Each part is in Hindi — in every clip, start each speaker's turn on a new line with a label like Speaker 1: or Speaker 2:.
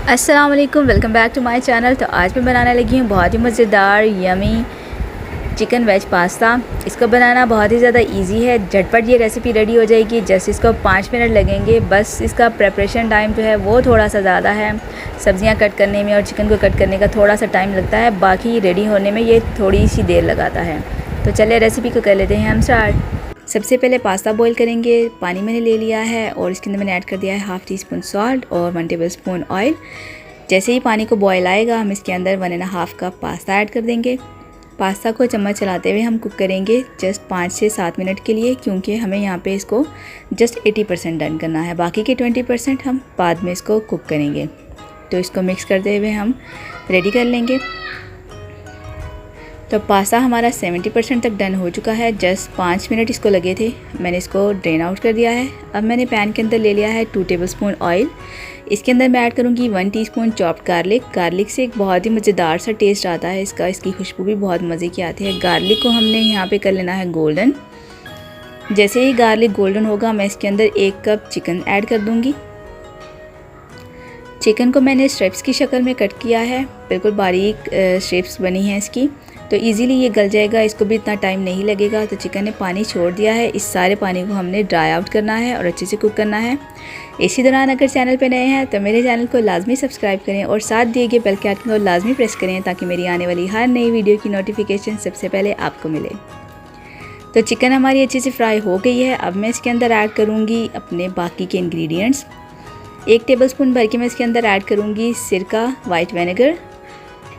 Speaker 1: अस्सलाम वालेकुम, welcome back to my channel. तो आज मैं बनाने लगी हूँ बहुत ही मज़ेदार यमी चिकन वेज पास्ता। इसको बनाना बहुत ही ज़्यादा इजी है, झटपट ये रेसिपी रेडी हो जाएगी। जस्ट इसको 5 मिनट लगेंगे। बस इसका प्रिपरेशन टाइम जो है वो थोड़ा सा ज़्यादा है, सब्ज़ियाँ कट करने में और चिकन को कट करने का थोड़ा सा टाइम लगता है, बाकी रेडी होने में ये थोड़ी सी देर लगाता है। तो चलिए रेसिपी को कर लेते हैं हम स्टार्ट। सबसे पहले पास्ता बॉईल करेंगे। पानी मैंने ले लिया है और इसके अंदर मैंने ऐड कर दिया है हाफ़ टी स्पून सॉल्ट और 1 टेबलस्पून ऑयल। जैसे ही पानी को बॉईल आएगा हम इसके अंदर 1.5 कप पास्ता ऐड कर देंगे। पास्ता को चम्मच चलाते हुए हम कुक करेंगे जस्ट 5 से 7 मिनट के लिए, क्योंकि हमें यहाँ पे इसको जस्ट 80% डन करना है, बाकी के 20% हम बाद में इसको कुक करेंगे। तो इसको मिक्स करते हुए हम रेडी कर लेंगे। तो पास्ता हमारा 70% तक डन हो चुका है। जस्ट 5 मिनट इसको लगे थे। मैंने इसको ड्रेन आउट कर दिया है। अब मैंने पैन के अंदर ले लिया है 2 टेबलस्पून ऑयल। इसके अंदर मैं ऐड करूँगी 1 टीस्पून चॉप्ड गार्लिक। गार्लिक से एक बहुत ही मज़ेदार सा टेस्ट आता है इसकी खुशबू भी बहुत मज़े की आती है। गार्लिक को हमने यहाँ पे कर लेना है गोल्डन। जैसे ही गार्लिक गोल्डन होगा मैं इसके अंदर 1 कप चिकन ऐड कर दूँगी। चिकन को मैंने स्ट्रिप्स की शक्ल में कट किया है, बिल्कुल बारीक स्ट्रिप्स बनी हैं इसकी, तो इजीली ये गल जाएगा, इसको भी इतना टाइम नहीं लगेगा। तो चिकन ने पानी छोड़ दिया है, इस सारे पानी को हमने ड्राई आउट करना है और अच्छे से कुक करना है। इसी दौरान अगर चैनल पे नए हैं तो मेरे चैनल को लाजमी सब्सक्राइब करें और साथ दिए गए बेल के आइकन को लाजमी प्रेस करें, ताकि मेरी आने वाली हर नई वीडियो की नोटिफिकेशन सबसे पहले आपको मिले। तो चिकन हमारी अच्छे से फ्राई हो गई है। अब मैं इसके अंदर ऐड करूँगी अपने बाकी के इंग्रेडिएंट्स। 1 टेबलस्पून भर के मैं इसके अंदर ऐड करूँगी सिरका वाइट विनेगर।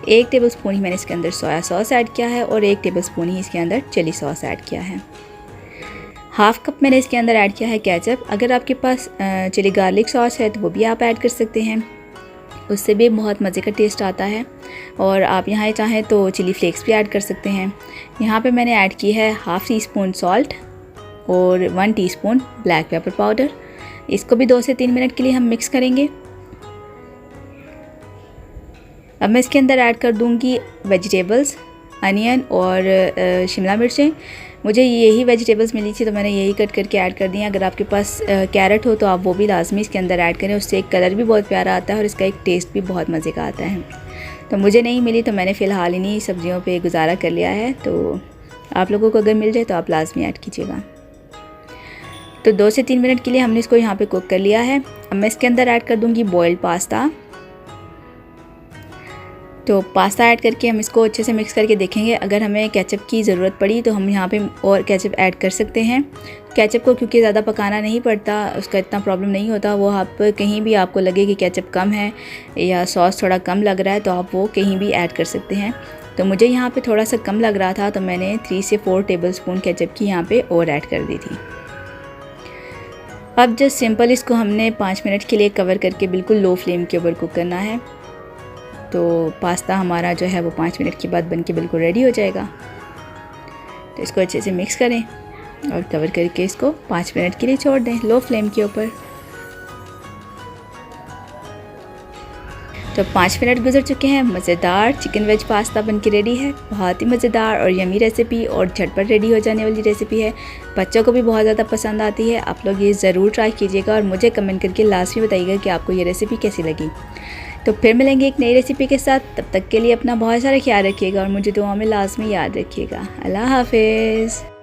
Speaker 1: 1 टेबलस्पून ही मैंने इसके अंदर सोया सॉस ऐड किया है और 1 टेबलस्पून ही इसके अंदर चिली सॉस ऐड किया है। हाफ़ कप मैंने इसके अंदर ऐड किया है केचप। अगर आपके पास चिली गार्लिक सॉस है तो वो भी आप ऐड कर सकते हैं, उससे भी बहुत मज़े का टेस्ट आता है। और आप यहाँ चाहें तो चिली फ्लेक्स भी ऐड कर सकते हैं। यहाँ पे मैंने ऐड की है हाफ़ टी स्पून सॉल्ट और 1 टीस्पून ब्लैक पेपर पाउडर। इसको भी 2 से 3 मिनट के लिए हम मिक्स करेंगे। अब मैं इसके अंदर ऐड कर दूंगी वेजिटेबल्स, अनियन और शिमला मिर्चें। मुझे यही वेजिटेबल्स मिली थी तो मैंने यही कट करके ऐड कर दी हैं। अगर आपके पास कैरेट हो तो आप वो भी लाजमी इसके अंदर ऐड करें, उससे एक कलर भी बहुत प्यारा आता है और इसका एक टेस्ट भी बहुत मज़े का आता है। तो मुझे नहीं मिली तो मैंने फ़िलहाल इन्हीं सब्जियों पे गुजारा कर लिया है। तो आप लोगों को अगर मिल जाए तो आप लाजमी ऐड कीजिएगा। तो 2 से 3 मिनट के लिए हमने इसको यहाँ पे कुक कर लिया है। अब मैं इसके अंदर ऐड कर दूँगी बॉइल्ड पास्ता। तो पास्ता ऐड करके हम इसको अच्छे से मिक्स करके देखेंगे। अगर हमें केचप की ज़रूरत पड़ी तो हम यहाँ पे और केचप ऐड कर सकते हैं। केचप को क्योंकि ज़्यादा पकाना नहीं पड़ता, उसका इतना प्रॉब्लम नहीं होता। वो आप कहीं भी आपको लगे कि केचप कम है या सॉस थोड़ा कम लग रहा है तो आप वो कहीं भी ऐड कर सकते हैं। तो मुझे यहाँ पे थोड़ा सा कम लग रहा था तो मैंने 3 से 4 टेबलस्पून केचप की यहाँ पे और ऐड कर दी थी। अब जस्ट सिंपल इसको हमने 5 मिनट के लिए कवर करके बिल्कुल लो फ्लेम के ऊपर कुक करना है। तो पास्ता हमारा जो है वो 5 मिनट के बाद बनके बिल्कुल रेडी हो जाएगा। तो इसको अच्छे से मिक्स करें और कवर करके इसको 5 मिनट के लिए छोड़ दें लो फ्लेम के ऊपर। तो 5 मिनट गुजर चुके हैं। मज़ेदार चिकन वेज पास्ता बनके रेडी है। बहुत ही मज़ेदार और यमी रेसिपी और झटपट रेडी हो जाने वाली रेसिपी है। बच्चों को भी बहुत ज़्यादा पसंद आती है। आप लोग ये ज़रूर ट्राई कीजिएगा और मुझे कमेंट करके लास्ट में बताइएगा कि आपको ये रेसिपी कैसी लगी। तो फिर मिलेंगे एक नई रेसिपी के साथ। तब तक के लिए अपना बहुत सारा ख्याल रखिएगा और मुझे दुआ में लाजमी याद रखिएगा। अल्लाह हाफिज़।